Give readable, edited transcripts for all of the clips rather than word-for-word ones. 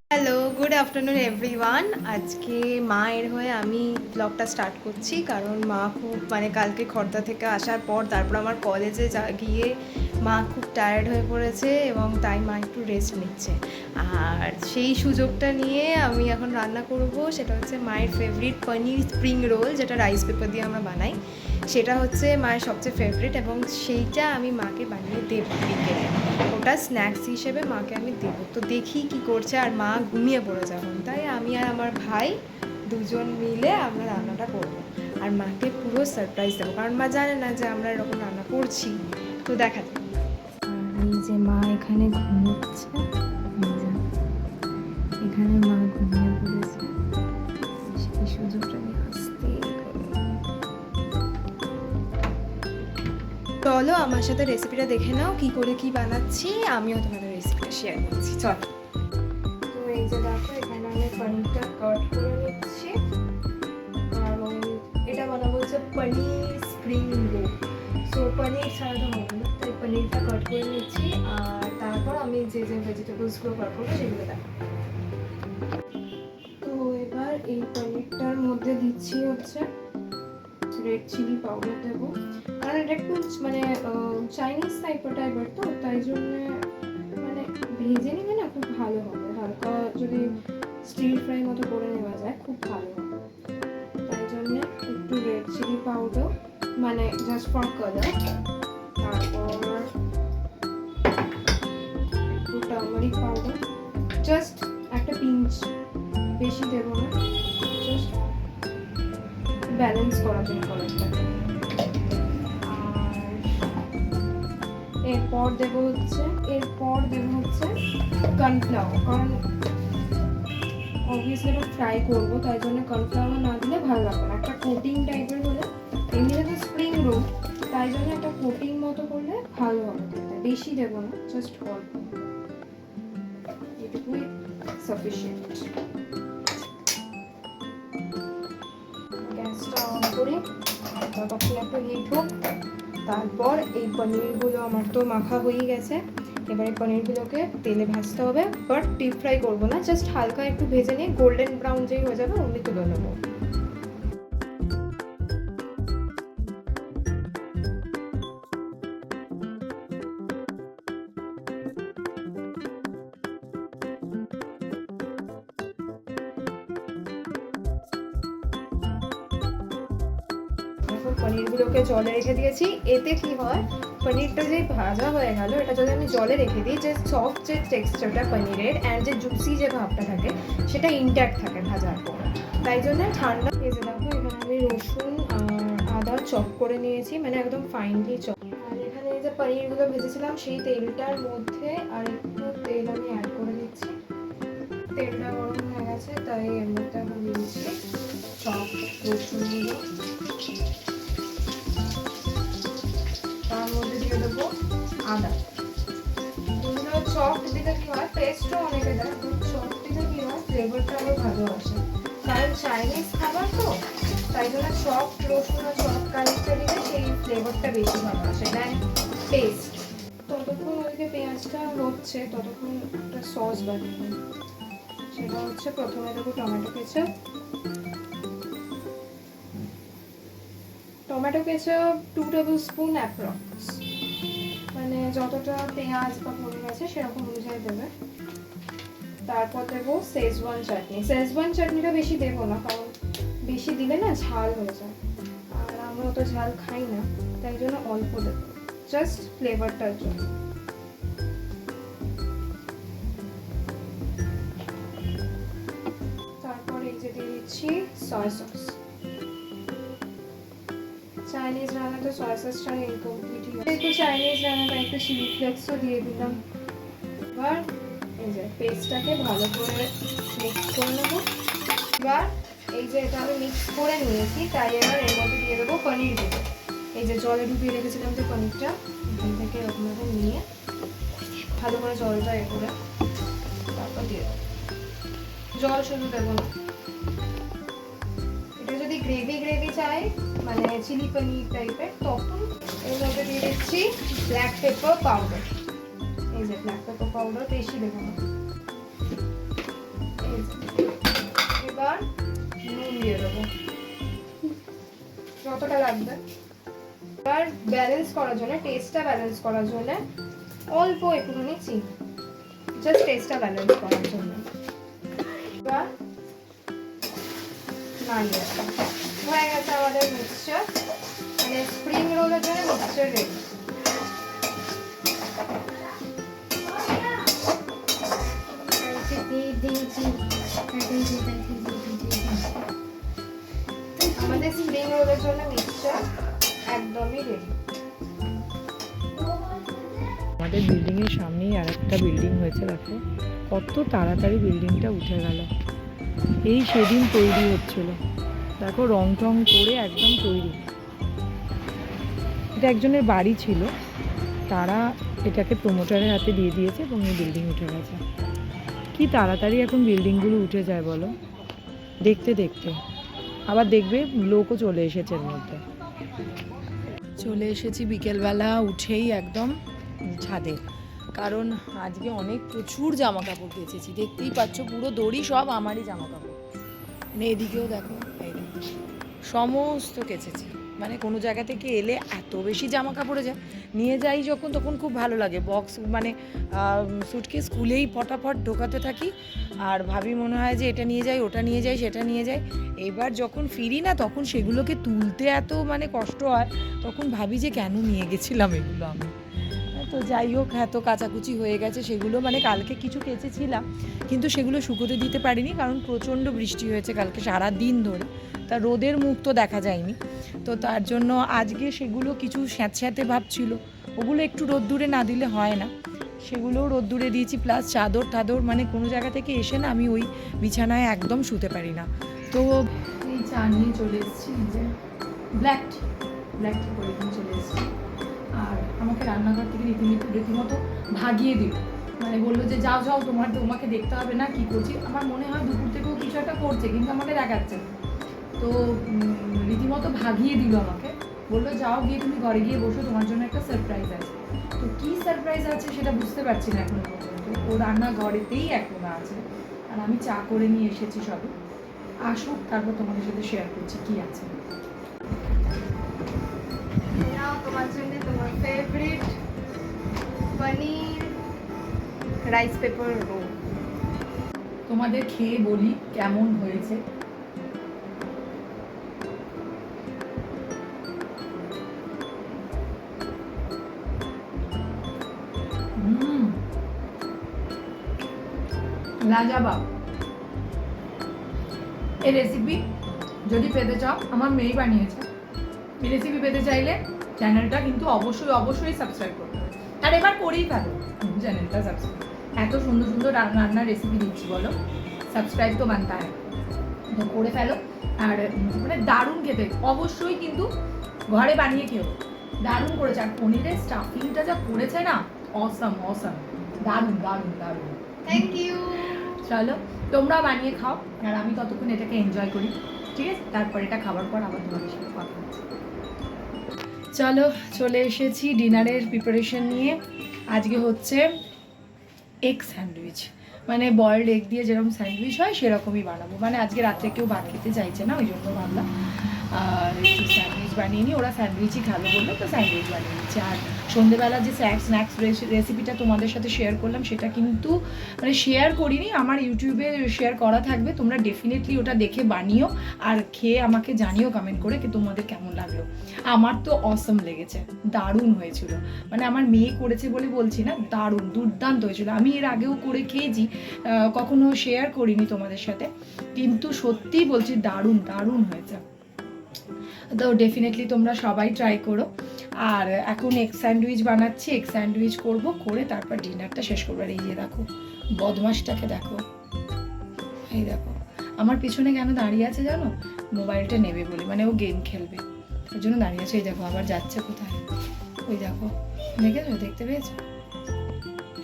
Hello, good afternoon everyone. আজকে মায়ের হয়ে আমি ব্লগটা স্টার্ট করছি, কারণ মা খুব কালকে খর্দা থেকে আসার পর তারপর আমার কলেজে গিয়ে মা খুব টায়ার্ড হয়ে পড়েছে এবং তাই মা একটু রেস্ট নিচ্ছে। আর সেই সুযোগটা নিয়ে আমি এখন রান্না করব, সেটা হচ্ছে মায়ের ফেভারিট পনির স্প্রিং রোল, যেটা রাইস পেপার দিয়ে আমরা বানাই। সেটা হচ্ছে মায়ের সবচেয়ে ফেভারিট এবং সেইটা আমি মাকে বানিয়ে দেবো বিকেলে। ওটা স্ন্যাক্স হিসেবে মাকে আমি দেবো। তো দেখি কি করছে, আর মা ঘুমিয়ে পড়ে যাবেন, তাই আমি আর আমার ভাই দুজন মিলে আমরা রান্নাটা করবো আর মাকে পুরো সারপ্রাইজ দেবো, কারণ মা জানে না যে আমরা এরকম রান্না করছি। তো দেখা যাক। আর এই যে মা এখানে ঘুমোচ্ছে, এখানে মা ঘুমিয়ে পড়েছে, সেই সুযোগটা নিয়ে আসতে। চলো আমার সাথে রেসিপিটা দেখে নাও, কি করে কি বানাচ্ছি, আমিও তোমাদের রেসিপিটা শেয়ার করছি। চলো। তো এই যে দেখো, এখানে আমি পনিরটা কাট করে নিচ্ছি, কারণ এটা বানাবো হচ্ছে পনির স্প্রিং রোল। সো পনির ছাড়া তো হবে না, তাই পনিরটা কাট করে নিচ্ছি। আর তারপর আমি যে যে ভেজিটেবলসগুলো কাট করবো সেগুলো দেখো। তো এবার এই পনিরটার মধ্যে দিচ্ছি হচ্ছে রেড চিলি পাউডার দেবো, কারণ এটা একটু চাইনিজ টাইপের, তো তাই জন্য ভেজে নিলে না খুব ভালো হবে। হালকা যদি স্টির ফ্রাই মতো করে নেওয়া যায় খুব ভালো হবে। তাই জন্য একটু red chilli powder, just for colour. তারপর একটু টার্মারিক পাউডার, জাস্ট একটা পিঞ্চ, বেশি দেবো না, জাস্ট ব্যালেন্স করার জন্য কালারটা। আর এরপর দেবো হচ্ছে কর্নফ্লাওয়ার, কারণ অবভিয়াসলি এটা ফ্রাই করবো, তাই জন্য কর্নফ্লাওয়ার না দিলে ভালো লাগবে না। একটা কোটিং টাইপের হলে, এমনিতে তো স্প্রিং রোল, তাই জন্য একটা কোটিং মতো করলে ভালো হবে। বেশি দেবো না, জাস্ট অল্প, এটুকুই সাফিসিয়েন্ট। গ্যাসটা অন করি, ততক্ষণ একটু হিট হোক। তারপর এই পনিরগুলো আমার তো মাখা হয়ে গেছে, এবারে পনিরগুলোকে তেলে ভাজতে হবে, বাট ডিপ ফ্রাই করবো না, জাস্ট হালকা একটু ভেজে নিয়ে গোল্ডেন ব্রাউন যেই হয়ে যাবে অমনি তুলে নেবো। পনিরগুলোকে জলে রেখে দিয়েছি। এতে কি হয়, পনিরটা যে ভাজা হয়ে গেল, এটা যদি আমি জলে রেখে দিই, যে সফট যে টেক্সচারটা পনিরের অ্যান্ড যে জুসি যে ভাবটা থাকে সেটা ইনট্যাক্ট থাকে ভাজার পর। তাই জন্য ঠান্ডা ভেজে দেখো, এখানে আমি রসুন আর আদা চপ করে নিয়েছি, একদম ফাইনলি চপ। আর এখানে এই যে পনিরগুলো ভেজেছিলাম সেই তেলটার মধ্যে আর একটু তেল আমি অ্যাড করে দিচ্ছি। তেলটা গরম হয়ে গেছে, তাই এর মধ্যে এখন দিচ্ছি চপ রসুনগুলো। তার মধ্যে দিয়ে দেবো আদা। এগুলো চপ দিলে কি হয়, পেস্টও অনেকে দেয়, চপ দিলে কি হয় ফ্লেভারটা আরও ভালো আসে, কারণ চাইনিজ খাবার তো, তাই জন্য চপ রসুন আর চপ কালিটা দিলে সেই ফ্লেভারটা বেশি ভালো আসে দেন পেস্ট। ততক্ষণ ওইদিকে পেঁয়াজটা হচ্ছে, ততক্ষণ একটা সস বানিয়ে নিই। সেটা হচ্ছে প্রথমে দেবো tomato ketchup. Tomato ketchup 2 table spoon approx, যতটা পেঁয়াজ বা পনির আছে সেরকম অনুযায়ী দেবে। তারপর দেবো শেজওয়ান চাটনি। শেজওয়ান চাটনিটা বেশি দেবো না, কারণ বেশি দিলে না ঝাল হয়ে যায়, আর আমরা অত ঝাল খাই না, তাই জন্য অল্প দেবো, জাস্ট ফ্লেভারটার জন্য। তারপর এই যে দিয়ে দিচ্ছি সয়া সস। চাইনিজ রান্নাতে সয়া সসটা ইনকমপ্লিট, একটু চাইনিজ রান্নাটা একটু চিলি ফ্লেক্সও দিয়ে দিলাম। এবার এই যে পেস্টটাকে ভালো করে মিক্স করে নেবো। এবার এই যে এটা আমি মিক্স করে নিয়েছি, তাই এবার এর মধ্যে দিয়ে দেবো পনিরগুলো। এই যে জলে ডুবিয়ে রেখেছিলাম যে পনিরটা, এখান থেকে এরকমভাবে নিয়ে ভালো করে জলটা করে তারপর দিয়ে দেবো। জল শুধু দেবো না, এটা যদি গ্রেভি চাই, চিলি পনির টাইপের, তখন এর মধ্যে দিয়ে দিচ্ছি ব্ল্যাক পেপার পাউডার। এই যে ব্ল্যাক পেপার পাউডার বেশি দেবো না। এবার নুন দিয়ে দেবো যতটা লাগবে। এবার ব্যালেন্স করার জন্য, টেস্টটা ব্যালেন্স করার জন্য অল্প একটুখানি চিনি, জাস্ট টেস্টটা ব্যালেন্স করার জন্য। এবার নাড়িয়ে হয়ে গেছে আমাদের মিক্সচার, মানে স্প্রিং রোলের জন্য মিক্সচার রেডি। আমাদের স্প্রিং রোলের জন্য মিক্সচার একদমই রেডি। আমাদের বিল্ডিংয়ের সামনেই আর একটা বিল্ডিং হয়েছে, দেখো কত তাড়াতাড়ি বিল্ডিংটা উঠে গেল। এই সেদিন তৈরি হচ্ছিল, দেখো রং টং করে একদম তৈরি। এটা একজনের বাড়ি ছিল, তারা এটাকে প্রমোটারের হাতে দিয়ে দিয়েছে এবং এই বিল্ডিং উঠে গেছে। কি তাড়াতাড়ি এখন বিল্ডিংগুলো উঠে যায় বলো, দেখতে দেখতে। আবার দেখবে লোকও চলে এসেছে এর মধ্যে। চলে এসেছি বিকেলবেলা উঠেই একদম ছাদে, কারণ আজকে অনেক প্রচুর জামা কাপড় কেচেছি। দেখতেই পাচ্ছ পুরো দড়ি সব আমারই জামা কাপড়। মানে এদিকেও দেখো, এই দেখো সমস্ত কেচেছি। মানে কোনো জায়গা থেকে এলে এত বেশি জামা কাপড়ে যায়, নিয়ে যাই যখন তখন খুব ভালো লাগে। বক্স মানে সুটকেস খুলেই ফটাফট ঢোকাতে থাকি, আর ভাবি মনে হয় যে এটা নিয়ে যাই, ওটা নিয়ে যাই, সেটা নিয়ে যাই। এবার যখন ফিরি না তখন সেগুলোকে তুলতে এত মানে কষ্ট হয়, তখন ভাবি যে কেন নিয়ে গেছিলাম এগুলো আমি। তো যাই হোক, এত কাচাকুচি হয়ে গেছে সেগুলো। মানে কালকে কিছু কেচেছিলাম কিন্তু সেগুলো শুকোতে দিতে পারিনি, কারণ প্রচণ্ড বৃষ্টি হয়েছে কালকে সারা দিন ধরে, তা রোদের মুখ তো দেখা যায়নি। তো তার জন্য আজকে সেগুলো কিছু স্যাঁতস্যাঁতে ভাব ছিল, ওগুলো একটু রোদ্দুরে না দিলে হয় না, সেগুলোও রোদ্দুরে দিয়েছি। প্লাস চাদর টাদর, মানে কোনো জায়গা থেকে এসে না আমি ওই বিছানায় একদম শুতে পারি না। তো এই চা নিয়ে চলে এসেছি, যে ব্ল্যাক টি করে চলে এসেছি। আর আমাকে রান্নাঘর থেকে রীতিমতো ভাগিয়ে দিল, মানে বললো যে যাও যাও, তোমাকে দেখতে হবে না কি করছি। আমার মনে হয় দুপুর থেকেও কিছু একটা করছে কিন্তু আমাকে দেখাচ্ছে না। তো রীতিমতো ভাগিয়ে দিল আমাকে, বললো যাও গিয়ে তুমি ঘরে গিয়ে বসো, তোমার জন্য একটা সারপ্রাইজ আছে। তো কী সারপ্রাইজ আছে সেটা বুঝতে পারছি না এখনো পর্যন্ত। ও রান্নাঘরেতেই এখনো আছে, আর আমি চা করে নিয়ে এসেছি সবে। আসুক তারপর তোমাদের সাথে শেয়ার করছি কি আছে। তোমার জন্য তোমার ফেভারিট পনির রাইস পেপার রোল। তোমাদের খেয়ে বলি কেমন হয়েছে। লাজবাব। এই রেসিপি যদি পেতে চাও, আমার মেয়েই বানিয়েছে। এই রেসিপি পেতে চাইলে চ্যানেলটা কিন্তু অবশ্যই সাবস্ক্রাইব করতে হবে। আর এবার করেই ফেলো চ্যানেলটা সাবস্ক্রাইব। এত সুন্দর সুন্দর রান্নার রেসিপি দিচ্ছি, বলো সাবস্ক্রাইব তো বানতে হয়, তো করে ফেলো। আর মানে দারুণ খেতে, অবশ্যই কিন্তু ঘরে বানিয়ে খেও। দারুণ করেছে, আর পনিরের স্টাফিংটা যা করেছে না, অসাম দারুণ। Thank you. চলো তোমরা বানিয়ে খাও, আর আমি ততক্ষণ এটাকে এনজয় করি, ঠিক আছে? তারপর এটা খাবার পর আবার তোমাদের সাথে কথা হচ্ছে। চলো চলে এসেছি ডিনারের প্রিপারেশন নিয়ে। আজকে হচ্ছে এগ স্যান্ডউইচ, মানে বয়েলড এগ দিয়ে যেরকম স্যান্ডউইচ হয় সেরকমই বানাবো। মানে আজকে রাত্রে কেউ ভাত খেতে চাইছে না, ওই জন্য ভাবলাম আর একটু স্যান্ডউইচ বানিয়ে নিই। ওরা স্যান্ডউইচই খাবে বললো, তো স্যান্ডউইচ বানিয়ে নিচ্ছি। আর সন্ধ্যেবেলা যে স্ন্যাক্স রেসিপিটা তোমাদের সাথে শেয়ার করলাম, সেটা কিন্তু মানে শেয়ার করিনি, আমার ইউটিউবে শেয়ার করা থাকবে। তোমরা ডেফিনেটলি ওটা দেখে বানিও, আর খেয়ে আমাকে জানিও কমেন্ট করে কি তোমাদের কেমন লাগলো। আমার তো অসম লেগেছে, দারুণ হয়েছিল। মানে আমার মেয়ে করেছে বলে বলছি না, দারুণ দুর্দান্ত হয়েছিল। আমি এর আগেও করে খেয়েছি, কখনো শেয়ার করিনি তোমাদের সাথে, কিন্তু সত্যিই বলছি দারুণ হয়েছে। তো ডেফিনেটলি তোমরা সবাই ট্রাই করো। আর এখন এগ স্যান্ডউইচ বানাচ্ছি, এগ স্যান্ডউইচ করবো, করে তারপর ডিনারটা শেষ করবো। আর এই যে দেখো বদমাসটাকে দেখো, এই দেখো আমার পিছনে কেন দাঁড়িয়ে আছে জানো? মোবাইলটা নেবে বলে, মানে ও গেম খেলবে, ওর জন্য দাঁড়িয়ে আছে। এই দেখো আবার যাচ্ছে কোথায়, ওই দেখো, দেখতে পেয়েছো?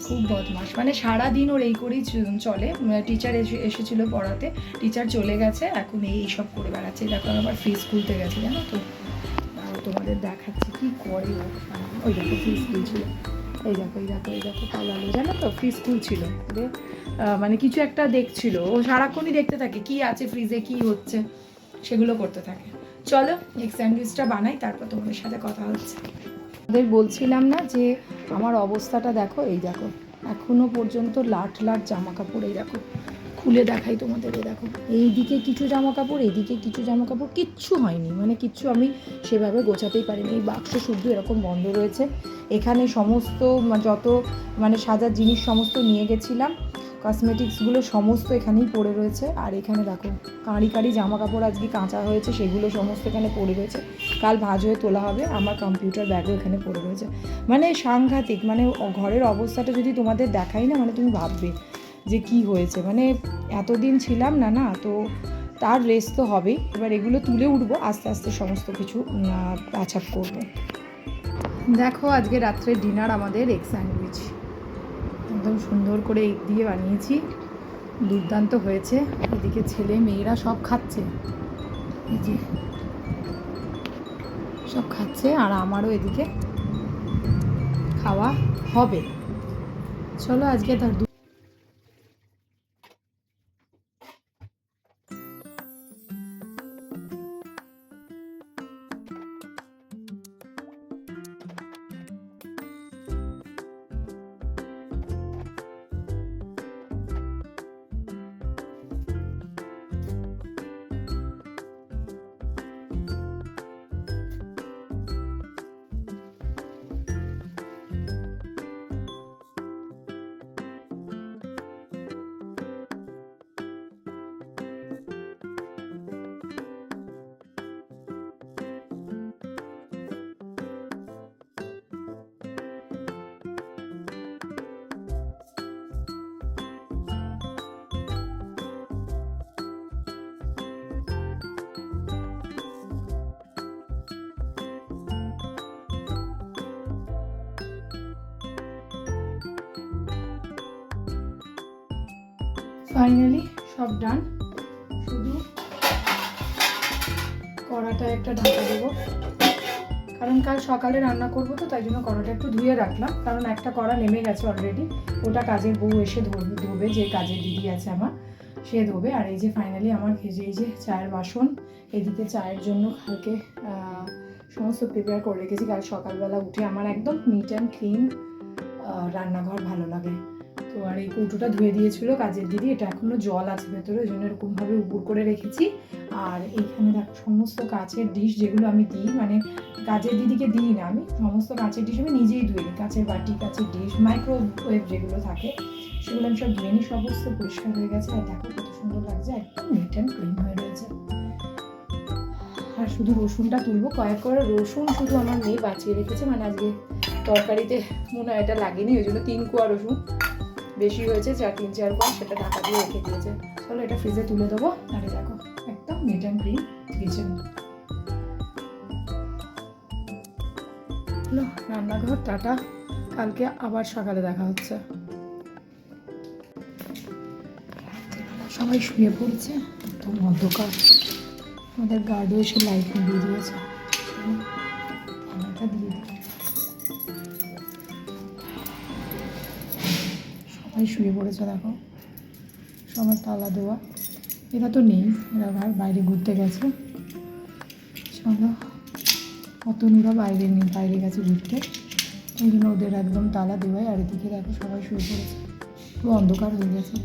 খুব বদমাস, মানে সারাদিন ওর এই করেই চলে। টিচার এসেছিলো পড়াতে, টিচার চলে গেছে, এখন এই সব করে বেড়াচ্ছে। দেখো আবার ফ্রিজ খুলতে গেছে, জানো তো? তোমাদের দেখাচ্ছি কি করে ও। ওই দেখো ফ্রিজ খুলছিল, এই দেখো এই দেখো এই দেখো পালালো, জানো তো ফ্রিজ খুলছিল মানে কিছু একটা দেখছিল, ও সারাক্ষণই দেখতে থাকে কি আছে ফ্রিজে, কি হচ্ছে সেগুলো করতে থাকে। চলো এগ স্যান্ডউইচটা বানাই, তারপর তোমাদের সাথে কথা হচ্ছে। ওদের বলছিলাম না যে আমার অবস্থাটা দেখো, এই দেখো এখনো পর্যন্ত লাট লাট জামা কাপড়, এই দেখো খুলে দেখাই তোমাদের, এই দেখো এইদিকে কিছু জামা কাপড়, এইদিকে কিছু জামা কাপড়, কিচ্ছু হয়নি, মানে কিচ্ছু আমি সেভাবে গোছাতেই পারিনি। এই বাক্স শুদ্ধ এরকম বন্ধ রয়েছে, এখানে সমস্ত যত মানে সাজার জিনিস সমস্ত নিয়ে গেছিলাম, কসমেটিক্সগুলো সমস্ত এখানেই পড়ে রয়েছে। আর এখানে দেখো কাঁড়ি কাঁড়ি জামা কাপড় আজকে কাঁচা হয়েছে, সেগুলো সমস্ত এখানে পড়ে রয়েছে, কাল ভাঁজ হয়ে তোলা হবে। আমার কম্পিউটার ব্যাগও এখানে পড়ে রয়েছে, মানে সাংঘাতিক। মানে ঘরের অবস্থাটা যদি তোমাদের দেখাই না, মানে তুমি ভাববে যে কি হয়েছে, মানে এতদিন ছিলাম না না, তো তার রেস্ট তো হবেই। এবার এগুলো তুলে উঠবো, আস্তে আস্তে সমস্ত কিছু প্যাচ আপ করবো। দেখো আজকে রাত্রে ডিনার আমাদের এগ স্যান্ডউইচ, একদম সুন্দর করে এগ দিয়ে বানিয়েছি, দুর্দান্ত হয়েছে। এদিকে ছেলে মেয়েরা সব খাচ্ছে, এই যে সব খাচ্ছে, আর আমারও এদিকে খাওয়া হবে। চলো আজকে তার ফাইনালি সব ডান, শুধু কড়াটা একটা ঢাকা দেবো, কারণ কাল সকালে রান্না করবো, তো তাই জন্য কড়াটা একটু ধুয়ে রাখলাম, কারণ একটা কড়া নেমে গেছে অলরেডি, ওটা কাজের বউ এসে ধোবে, যে কাজের দিদি আছে আমার সে ধোবে। আর এই যে ফাইনালি আমার ভেজে এই যে চায়ের বাসন, এদিকে চায়ের জন্য কালকে সমস্ত প্রিপেয়ার করে রেখেছি। কাল সকালবেলা উঠে আমার একদম নিট অ্যান্ড ক্লিন রান্নাঘর ভালো লাগে। তো আর এই কৌটোটা ধুয়ে দিয়েছিল কাজের দিদি, এটা এখনও জল আছে ভেতরে, ওই জন্য এরকমভাবে উপর করে রেখেছি। আর এইখানে দেখো সমস্ত কাচের ডিশ যেগুলো আমি দিই, মানে কাজের দিদিকে দিই না, আমি সমস্ত কাচের ডিশ আমি নিজেই ধুয়ে নিই, কাচের বাটি, কাচের ডিশ, মাইক্রোওয়েভ যেগুলো থাকে সেগুলো আমি সব ধুয়ে নিই, সমস্ত পরিষ্কার হয়ে গেছে। আর দেখো কত সুন্দর লাগছে, একদম নিট অ্যান্ড ক্লিন হয়ে রয়েছে। আর শুধু রসুনটা তুলবো, কয়েক করে রসুন শুধু আমার মেয়ে বাঁচিয়ে রেখেছে, মানে আজকে তরকারিতে মনে হয় এটা লাগেনি, ওই জন্য 3 কোয়া রসুন বেশি হয়েছে, 3-4 কোয়া, সেটা ঢাকা দিয়ে রেখে দিয়েছে। চলো এটা ফ্রিজে তুলে দেবো। আর দেখো একদম নিট অ্যান্ড ক্লিন কিচেন। রান্নাঘর টাটা, কালকে আবার সকালে দেখা হচ্ছে। সবাই শুয়ে পড়েছে, একদম অন্ধকার, আমাদের গার্ডও এসে লাইট নিভিয়ে দিয়েছে, ঠান্ডাটা দিয়ে দিই। সবাই শুয়ে পড়েছে, দেখো সবার তালা দেওয়া, এরা তো নেই, এরা বাইরে ঘুরতে গেছে। চলো অতনুরা বাইরে গেছে ঘুরতে, ওই জন্য ওদের একদম তালা দেওয়াই। আর এদিকে দেখো সবাই শুয়ে পড়েছে, পুরো অন্ধকার হয়ে গেছে,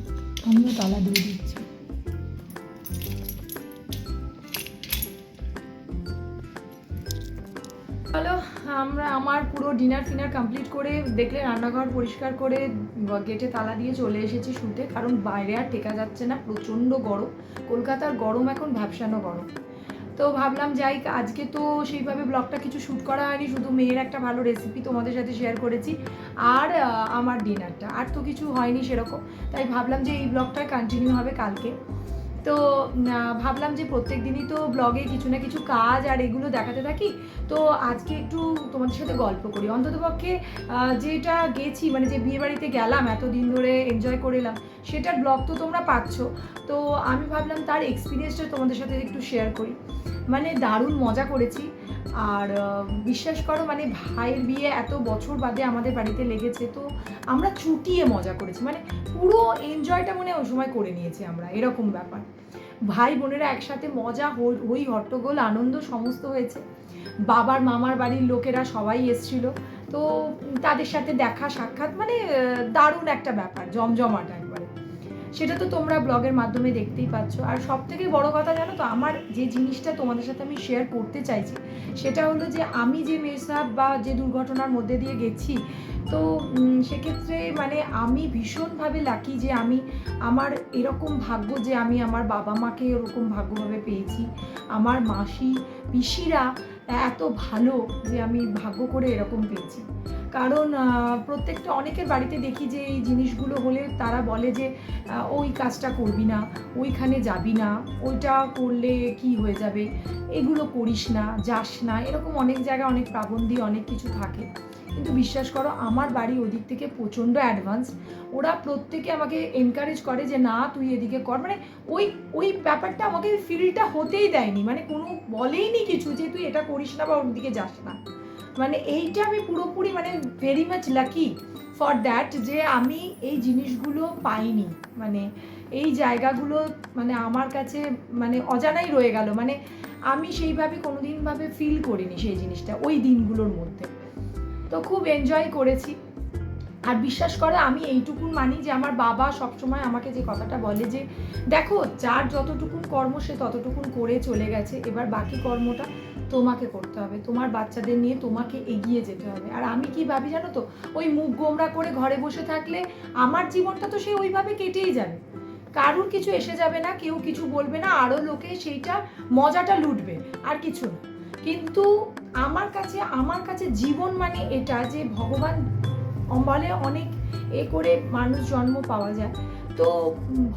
আমিও তালা দিয়ে দিচ্ছি। চলো আমার পুরো ডিনার ফিনার কমপ্লিট করে দেখলে রান্নাঘর পরিষ্কার করে গেটে তালা দিয়ে চলে এসেছি শুতে, কারণ বাইরে আর টেকা যাচ্ছে না, প্রচণ্ড গরম, কলকাতার গরম এখন ভ্যাপসানো গরম। তো ভাবলাম যাই, আজকে তো সেইভাবে ব্লগটা কিছু শ্যুট করা হয়নি, শুধু মেয়ের একটা ভালো রেসিপি তোমাদের সাথে শেয়ার করেছি, আর আমার ডিনারটা, আর তো কিছু হয়নি সেরকম। তাই ভাবলাম যে এই ব্লগটা কন্টিনিউ হবে কালকে। তো ভাবলাম যে প্রত্যেক দিনই তো ব্লগে কিছু না কিছু কাজ আর এগুলো দেখাতে থাকি, তো আজকে একটু তোমাদের সাথে গল্প করি। অন্ততপক্ষে যেটা গেছি, মানে যে বিয়েবাড়িতে গেলাম এতদিন ধরে এনজয় করে এলাম, সেটার ব্লগ তো তোমরা পাচ্ছ, তো আমি ভাবলাম তার এক্সপিরিয়েন্সটা তোমাদের সাথে একটু শেয়ার করি। মানে দারুণ মজা করেছি। আর বিশ্বাস করো মানে ভাইয়ের বিয়ে এত বছর বাদে আমাদের বাড়িতে লেগেছে, তো আমরা চুটিয়ে মজা করেছি, মানে পুরো এনজয়টা মনে ওই সময় করে নিয়েছি আমরা, এরকম ব্যাপার। ভাই বোনেরা একসাথে মজা, হই হট্টগোল, আনন্দ সমস্ত হয়েছে। বাবার মামার বাড়ির লোকেরা সবাই এসছিল, তো তাদের সাথে দেখা সাক্ষাৎ, মানে দারুণ একটা ব্যাপার, জমজমাট একবারে। সেটা তো তোমরা ব্লগের মাধ্যমে দেখতেই পাচ্ছ। আর সব থেকে বড় কথা জানো তো, আমার যে জিনিসটা তোমাদের সাথে আমি শেয়ার করতে চাইছি সেটা হলো যে আমি যে মেসাপ বা যে দুর্ঘটনার মধ্যে দিয়ে গেছি, তো সেক্ষেত্রে মানে আমি ভীষণভাবে লাকি যে আমি আমার এরকম ভাগ্য যে আমি আমার বাবা মাকে এরকম ভাগ্যভাবে পেয়েছি, আমার মাসি পিসিরা এত ভালো যে আমি ভাগ্য করে এরকম পেয়েছি। কারণ প্রত্যেকটা অনেকের বাড়িতে দেখি যে এই জিনিসগুলো হলে তারা বলে যে ওই কাজটা করবি না, ওইখানে যাবি না, ওইটা করলে কি হয়ে যাবে, এগুলো করিস না, যাস না, এরকম অনেক জায়গায় অনেক পাবন্দি অনেক কিছু থাকে। কিন্তু বিশ্বাস করো আমার বাড়ি ওদিক থেকে প্রচণ্ড অ্যাডভান্স, ওরা প্রত্যেকে আমাকে এনকারেজ করে যে না তুই এদিকে কর, মানে ওই ওই ব্যাপারটা আমাকে ফিলটা হতেই দেয়নি, মানে কোনো বলেইনি কিছু যে তুই এটা করিস না বা ওর দিকে যাস না। মানে এইটা আমি পুরোপুরি মানে very much lucky for that যে আমি এই জিনিসগুলো পাইনি, মানে এই জায়গাগুলো মানে আমার কাছে মানে অজানাই রয়ে গেল, মানে আমি সেইভাবে কোনোদিনভাবে ফিল করিনি সেই জিনিসটা ওই দিনগুলোর মধ্যে। তো খুব এনজয় করেছি। আর বিশ্বাস করো আমি এইটুকুন মানি যে আমার বাবা সবসময় আমাকে যে কথাটা বলে যে দেখো যার যতটুকুন কর্ম সে ততটুকুন করে চলে গেছে, এবার বাকি কর্মটা তোমাকে করতে হবে, তোমার বাচ্চাদের নিয়ে তোমাকে এগিয়ে যেতে হবে। আর আমি কি ভাবি জানো তো, ওই মুখ গোমরা করে ঘরে বসে থাকলে আমার জীবনটা তো সে ওইভাবে কেটেই যাবে, কারুর কিছু এসে যাবে না, কেউ কিছু বলবে না, আরও লোকে সেইটা মজাটা লুটবে, আর কিছু না। কিন্তু আমার কাছে জীবন মানে এটা যে ভগবান বলে অনেক করে মানুষ জন্ম পাওয়া যায়, তো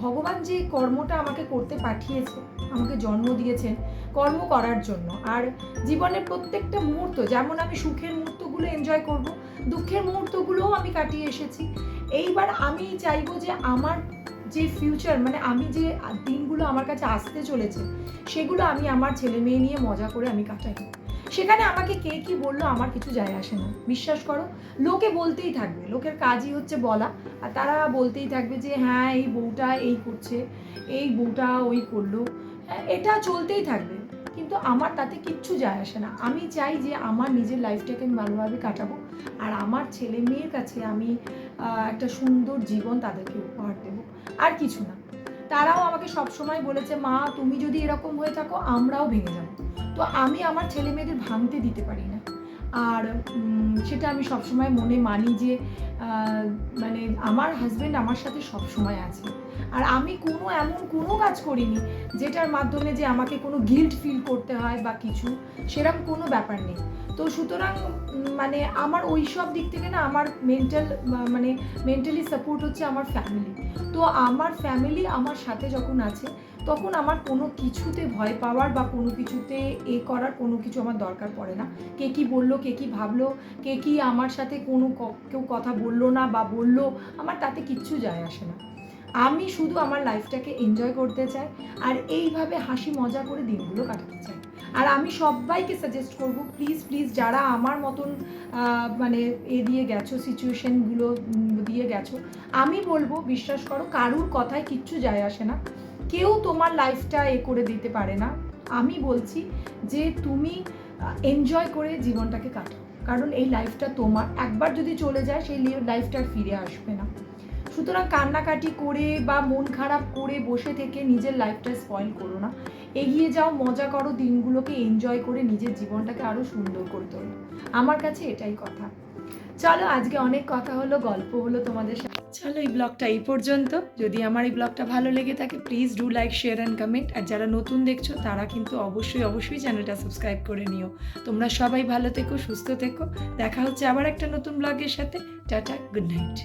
ভগবান যে কর্মটা আমাকে করতে পাঠিয়েছে, আমাকে জন্ম দিয়েছেন কর্ম করার জন্য। আর জীবনের প্রত্যেকটা মুহূর্ত, যেমন আমি সুখের মুহূর্তগুলো এনজয় করব, দুঃখের মুহূর্তগুলোও আমি কাটিয়ে এসেছি। এইবার আমি চাইবো যে আমার যে ফিউচার, মানে আমি যে দিনগুলো আমার কাছে আসতে চলেছে সেগুলো আমি আমার ছেলে মেয়ে নিয়ে মজা করে আমি কাটাই। সেখানে আমাকে কে কি বললো আমার কিছু যায় আসে না। বিশ্বাস করো লোকে বলতেই থাকবে, লোকের কাজই হচ্ছে বলা, আর তারা বলতেই থাকবে যে হ্যাঁ এই বউটা এই করছে, এই বউটা ওই করলো, এটা চলতেই থাকবে। কিন্তু আমার তাতে কিচ্ছু যায় আসে না। আমি চাই যে আমার নিজের লাইফটাকে আমি ভালোভাবে কাটাবো, আর আমার ছেলে মেয়ের কাছে আমি একটা সুন্দর জীবন তাদেরকে উপহার দেবো, আর কিছু না। তারাও আমাকে সবসময় বলেছে মা তুমি যদি এরকম হয়ে থাকো আমরাও ভেঙে যাবো, তো আমি আমার ছেলে মেয়েদের ভাঙতে দিতে পারি না। আর সেটা আমি সবসময় মনে মানি যে মানে আমার হাজব্যান্ড আমার সাথে সবসময় আছে, আর আমি এমন কোনো কাজ করিনি যেটার মাধ্যমে যে আমাকে কোনো গিল্ট ফিল করতে হয় বা কিছু, সেরকম কোনো ব্যাপার নেই। তো সুতরাং মানে আমার ওই সব দিক থেকে না আমার মেন্টালি সাপোর্ট হচ্ছে আমার ফ্যামিলি। তো আমার ফ্যামিলি আমার সাথে যখন আছে তখন আমার কোনো কিছুতে ভয় পাওয়ার বা কোনো কিছুতে করার কোনো কিছু আমার দরকার পড়ে না। কে কী বললো, কে কী ভাবলো, কে কী আমার সাথে কেউ কথা বললো না বা বললো, আমার তাতে কিচ্ছু যায় আসে না। আমি শুধু আমার লাইফটাকে এনজয় করতে চাই, আর এইভাবে হাসি মজা করে দিনগুলো কাটাতে চাই। আর আমি সবাইকে সাজেস্ট করবো প্লিজ যারা আমার মতন মানে দিয়ে গেছো, সিচুয়েশনগুলো দিয়ে গেছো, আমি বলবো বিশ্বাস করো কারুর কথায় কিচ্ছু যায় আসে না, কেউ তোমার লাইফটা করে দিতে পারে না। আমি বলছি যে তুমি এনজয় করে জীবনটাকে কাটাও, কারণ এই লাইফটা তোমার, একবার যদি চলে যায় সেই লাইফটা আর ফিরে আসবে না। সুতরাং কান্নাকাটি করে বা মন খারাপ করে বসে থেকে নিজের লাইফটা স্পয়েল করো না, এগিয়ে যাও, মজা করো, দিনগুলোকে এনজয় করে নিজের জীবনটাকে আরও সুন্দর করে তোলো। আমার কাছে এটাই কথা। চলো আজকে অনেক কথা হলো, গল্প হলো তোমাদের সাথে। চলো এই ব্লগটা এই পর্যন্ত। যদি আমার এই ব্লগটা ভালো লেগে থাকে please do like, share and comment. আর যারা নতুন দেখছো তারা কিন্তু অবশ্যই চ্যানেলটা সাবস্ক্রাইব করে নিও। তোমরা সবাই ভালো থেকো, সুস্থ থেকো। দেখা হচ্ছে আবার একটা নতুন ব্লগের সাথে। Tata, good night.